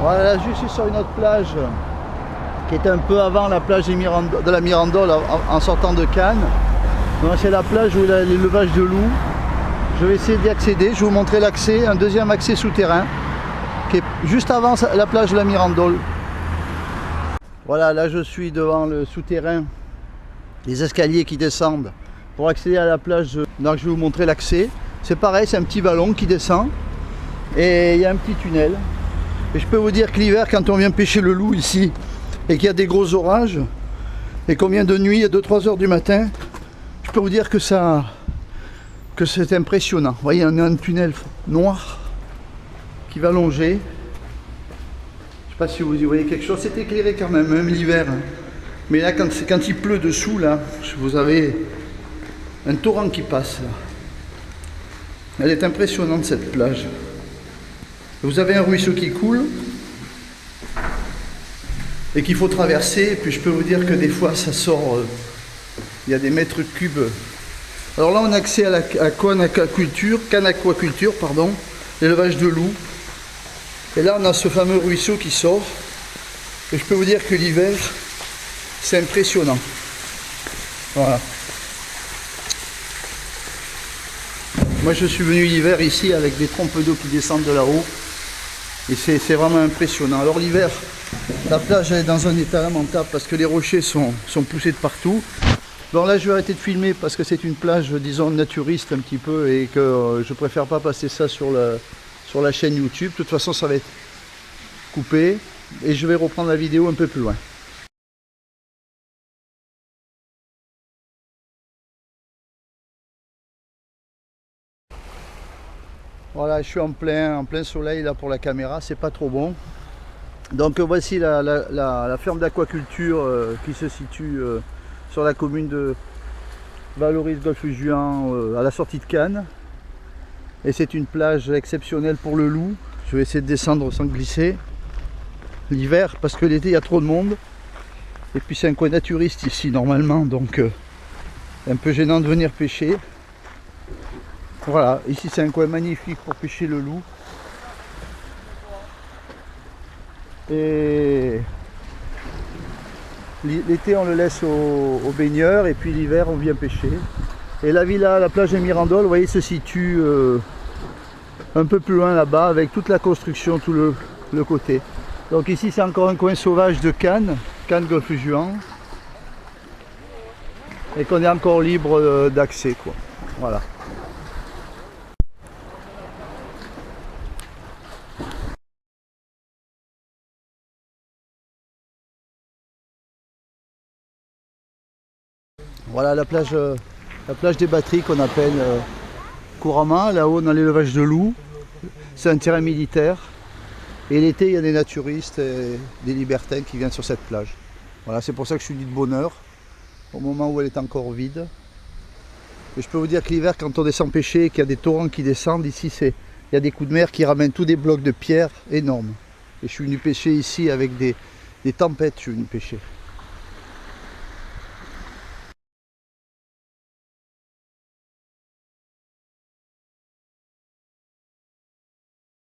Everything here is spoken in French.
Voilà, je suis sur une autre plage qui est un peu avant la plage de la Mirandole en sortant de Cannes. C'est la plage où il y a l'élevage de loups. Je vais essayer d'y accéder, je vais vous montrer l'accès, un deuxième accès souterrain qui est juste avant la plage de la Mirandole. Voilà, là je suis devant le souterrain, les escaliers qui descendent pour accéder à la plage. Donc je vais vous montrer l'accès. C'est pareil, c'est un petit ballon qui descend et il y a un petit tunnel. Et je peux vous dire que l'hiver, quand on vient pêcher le loup ici et qu'il y a des gros orages et qu'on vient de nuit à 2-3 heures du matin, je peux vous dire que c'est impressionnant. Vous voyez, on a un tunnel noir qui va longer. Je ne sais pas si vous y voyez quelque chose. C'est éclairé quand même l'hiver. Mais là, quand il pleut dessous, là, vous avez un torrent qui passe. Là. Elle est impressionnante cette plage. Vous avez un ruisseau qui coule et qu'il faut traverser. Et puis je peux vous dire que des fois ça sort, il y a des mètres cubes. Alors là on a accès à la Cannes Aquaculture, l'élevage de loups. Et là on a ce fameux ruisseau qui sort. Et je peux vous dire que l'hiver c'est impressionnant. Voilà. Moi je suis venu l'hiver ici avec des trompes d'eau qui descendent de là-haut. Et c'est vraiment impressionnant. Alors l'hiver, la plage est dans un état lamentable parce que les rochers sont poussés de partout. Bon là je vais arrêter de filmer parce que c'est une plage, disons, naturiste un petit peu et que je préfère pas passer ça sur la chaîne YouTube. De toute façon ça va être coupé et je vais reprendre la vidéo un peu plus loin. Voilà, je suis en plein soleil là pour la caméra, c'est pas trop bon. Donc voici la ferme d'aquaculture qui se situe sur la commune de Valoris-Golfe-Juan à la sortie de Cannes. Et c'est une plage exceptionnelle pour le loup. Je vais essayer de descendre sans glisser. L'hiver, parce que l'été il y a trop de monde. Et puis c'est un coin naturiste ici normalement, donc un peu gênant de venir pêcher. Voilà, ici c'est un coin magnifique pour pêcher le loup. Et l'été on le laisse aux baigneurs et puis l'hiver on vient pêcher. Et la villa, la plage de Mirandole, vous voyez, se situe un peu plus loin là-bas avec toute la construction, tout le côté. Donc ici c'est encore un coin sauvage de Cannes, Golfe-Juan. Et qu'on est encore libre d'accès, quoi. Voilà. Voilà la plage des batteries qu'on appelle couramment. Là-haut on a l'élevage de loups. C'est un terrain militaire. Et l'été il y a des naturistes et des libertins qui viennent sur cette plage. Voilà, c'est pour ça que je suis dit de bonne heure, au moment où elle est encore vide. Et je peux vous dire que l'hiver, quand on descend pêcher et qu'il y a des torrents qui descendent, ici il y a des coups de mer qui ramènent tous des blocs de pierre énormes. Et je suis venu pêcher ici avec des tempêtes, je suis venu pêcher.